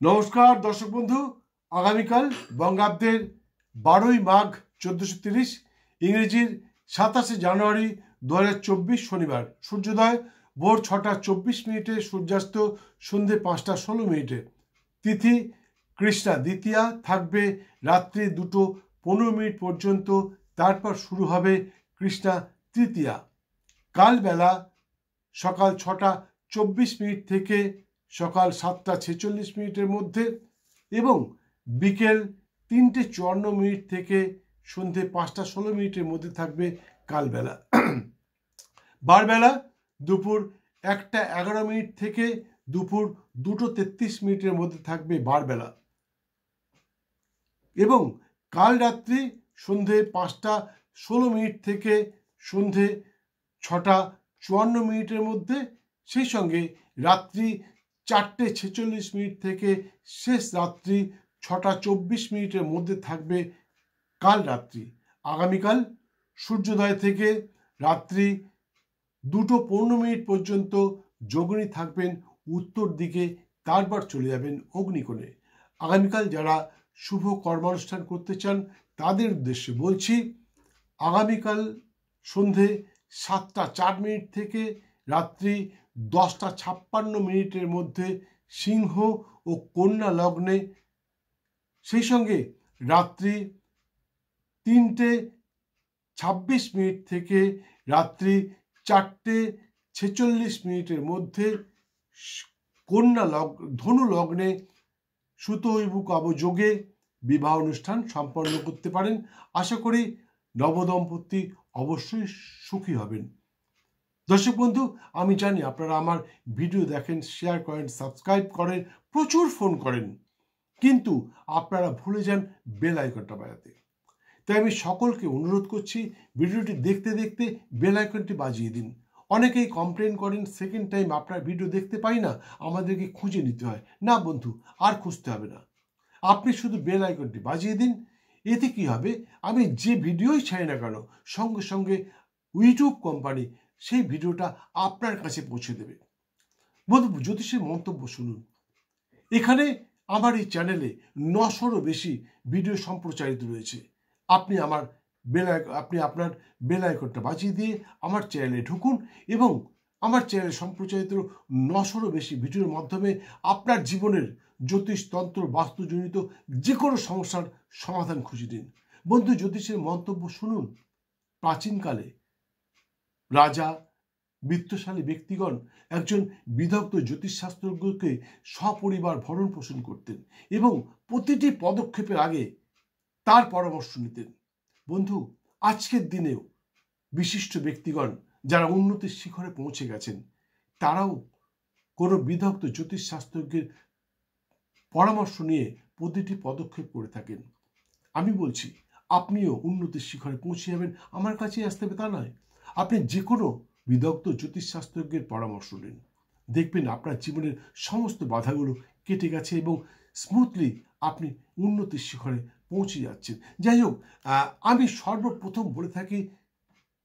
নমস্কার দর্শক বন্ধু, আগামীকাল বঙ্গাব্দের 12ই মাঘ 1430, ইংরেজির 27শে জানুয়ারি 2024 শনিবার। সূর্যোদয় ভোর 6টা 24 মিনিটে, সূর্যাস্ত সন্ধে 5টা 16 মিনিটে। তিথি কৃষ্ণা দ্বিতীয়া, থাকবে রাত্রি 2টো 15 মিনিট পর্যন্ত, তারপর শুরু হবে কৃষ্ণা তৃতীয়া। কাল বেলা সকাল 6টা 24 মিনিট থেকে সকাল 7টা 46 মিনিটের মধ্যে এবং বিকেল 3টে 54 মিনিট থেকে সন্ধে 5টা 16 মিনিটের মধ্যে থাকবে কালবেলা। বারবেলা দুপুর 1টা 11 মিনিট থেকে দুপুর 2টো 33 মিনিটের মধ্যে থাকবে বারবেলা এবং কাল রাত্রি সন্ধে 5টা 16 মিনিট থেকে সন্ধে 6টা 54 মিনিটের মধ্যে, সেই সঙ্গে রাত্রি 4টে 46 মিনিট থেকে শেষ রাত্রি 6টা 24 মিনিটের মধ্যে থাকবে কাল রাত্রি। আগামীকাল সূর্যোদয় থেকে রাত্রি 2টো 15 মিনিট পর্যন্ত যোগিনী থাকবেন উত্তর দিকে, তারপর চলে যাবেন অগ্নিকোণে। আগামীকাল যারা শুভ কর্মানুষ্ঠান করতে চান তাদের উদ্দেশ্যে বলছি, আগামীকাল সন্ধে 7টা 4 মিনিট থেকে রাত্রি 10টা 56 মিনিটের মধ্যে সিংহ ও কন্যা লগ্নে, সেই সঙ্গে রাত্রি 3টে 26 মিনিট থেকে রাত্রি 4টে 46 মিনিটের মধ্যে ধনু লগ্নে সুতৈবুকাব যোগে বিবাহ অনুষ্ঠান সম্পন্ন করতে পারেন। আশা করি নবদম্পতি অবশ্যই সুখী হবেন। দর্শক বন্ধু, আমি জানি আপনারা আমার ভিডিও দেখেন, শেয়ার করেন, সাবস্ক্রাইব করেন, প্রচুর ফোন করেন, কিন্তু আপনারা ভুলে যান বেল আইকনটা বাজাতে। তাই আমি সকলকে অনুরোধ করছি, ভিডিওটি দেখতে দেখতে বেল আইকনটি বাজিয়ে দিন। অনেকেই কমপ্লেন করেন সেকেন্ড টাইম আপনার ভিডিও দেখতে পাই না, আমাদেরকে খুঁজে নিতে হয়। না বন্ধু, আর খুঁজতে হবে না, আপনি শুধু বেল আইকনটি বাজিয়ে দিন। এতে কি হবে, আমি যে ভিডিওই ছাই না কেন সঙ্গে সঙ্গে ইউটিউব কোম্পানি সেই ভিডিওটা আপনার কাছে পৌঁছে দেবে। বন্ধু, জ্যোতিষের মন্তব্য শুনুন। এখানে আমার এই চ্যানেলে 900রও বেশি ভিডিও সম্প্রচারিত রয়েছে। আপনি আপনার বেল আইকনটা বাজিয়ে দিয়ে আমার চ্যানেলে ঢুকুন এবং আমার চ্যানেলে সম্প্রচারিত 900রও বেশি ভিডিওর মাধ্যমে আপনার জীবনের জ্যোতিষতন্ত্র বাস্তুজনিত যে কোনো সমস্যার সমাধান খুঁজে দিন। বন্ধু, জ্যোতিষের মন্তব্য শুনুন। প্রাচীনকালে রাজা, বিত্তশালী ব্যক্তিগণ একজন বিদগ্ধ জ্যোতিষশাস্ত্রজ্ঞকে সপরিবার ভরণ পোষণ করতেন এবং প্রতিটি পদক্ষেপের আগে তার পরামর্শ নিতেন। বন্ধু, আজকের দিনেও বিশিষ্ট ব্যক্তিগণ যারা উন্নতির শিখরে পৌঁছে গেছেন, তারাও কোনো বিদগ্ধ জ্যোতিষশাস্ত্রজ্ঞের পরামর্শ নিয়ে প্রতিটি পদক্ষেপ করে থাকেন। আমি বলছি, আপনিও উন্নতির শিখরে পৌঁছে যাবেন, আমার কাছে আসতে হবে তা নয়। আপনি যে কোনো বিদগ্ধ জ্যোতিষশাস্ত্রজ্ঞের পরামর্শ নিন, দেখবেন আপনার জীবনের সমস্ত বাধাগুলো কেটে গেছে এবং স্মুথলি আপনি উন্নতির শিখরে পৌঁছে যাচ্ছেন। যাই হোক, আমি সর্বপ্রথম বলে থাকি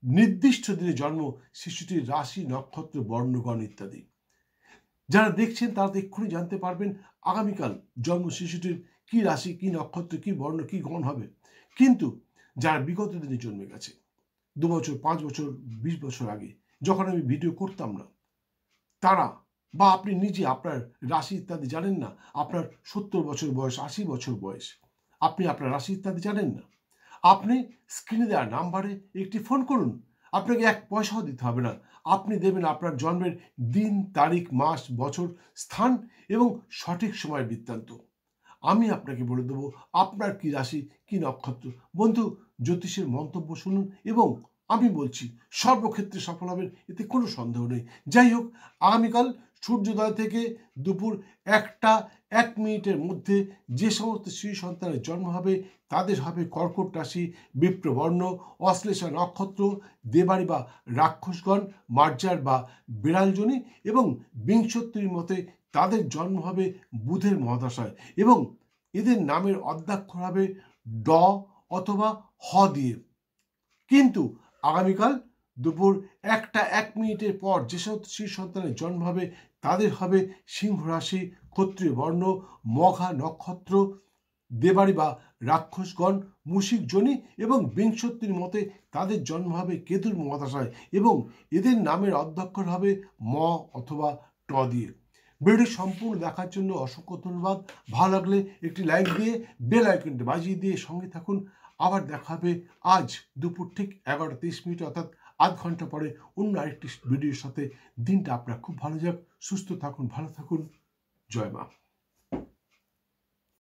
নির্দিষ্ট দিনে জন্ম শিশুটির রাশি, নক্ষত্র, বর্ণগণ ইত্যাদি। যারা দেখছেন তারা তো এক্ষুনি জানতে পারবেন আগামীকাল জন্ম শিশুটির কি রাশি, কি নক্ষত্র, কি বর্ণ, কি গণ হবে। কিন্তু যারা বিগত দিনে জন্মে গেছে 2 বছর, 5 বছর, 20 বছর আগে, যখন আমি ভিডিও করতাম না, তারা বা আপনি নিজে আপনার রাশি ইত্যাদি জানেন না, আপনার 70 বছর বয়স, 80 বছর বয়স, আপনি আপনার রাশি ইত্যাদি জানেন না, আপনি স্ক্রিনে দেওয়া নাম্বারে একটি ফোন করুন। আপনাকে 1 পয়সাও দিতে হবে না। আপনি দেবেন আপনার জন্মের দিন, তারিখ, মাস, বছর, স্থান এবং সঠিক সময়ের বৃত্তান্ত। আমি আপনাকে বলে দেবো আপনার কি রাশি, কি নক্ষত্র। বন্ধু, জ্যোতিষের মন্তব্য শুনুন এবং আমি বলছি সর্বক্ষেত্রে সফল হবেন, এতে কোনো সন্দেহ নেই। যাই হোক, আগামীকাল সূর্যোদয় থেকে দুপুর 1টা 1 মিনিটের মধ্যে যে সমস্ত শিশু সন্তানের জন্ম হবে তাদের হবে কর্কট রাশি, বিপ্রবর্ণ, অশ্লেষা নক্ষত্র, দেবাড়ি বা রাক্ষসগণ, মার্জার বা বিড়ালজনী এবং বিংশতির মতে তাদের জন্ম হবে বুধের মহাদশায় এবং এদের নামের অদ্যাক্ষর হবে ড অথবা হ দিয়ে। কিন্তু আগামীকাল দুপুর 1টা 1 মিনিটের পর যে সমস্ত শিশু সন্তানের জন্ম হবে তাদের হবে সিংহ রাশি, ক্ষত্রিয় বর্ণ, মঘা নক্ষত্র, দেবাড়ি বা রাক্ষসগণ, মুশিক যোনি এবং বিংশতির মতে তাদের জন্ম হবে কেতুর মহাদশায় এবং এদের নামের অধ্যক্ষর হবে ম অথবা ট দিয়ে। ভিডিওটি সম্পূর্ণ দেখার জন্য অসংখ্য ধন্যবাদ। ভালো লাগলে একটি লাইক দিয়ে বেল আইকনটি বাজিয়ে দিয়ে সঙ্গে থাকুন। আবার দেখা হবে আজ দুপুর ঠিক 11:30 অর্থাৎ আধ ঘন্টা পরে অন্য আরেকটি ভিডিওর সাথে। দিনটা আপনার খুব ভালো যাক, সুস্থ থাকুন, ভালো থাকুন। জয় মা।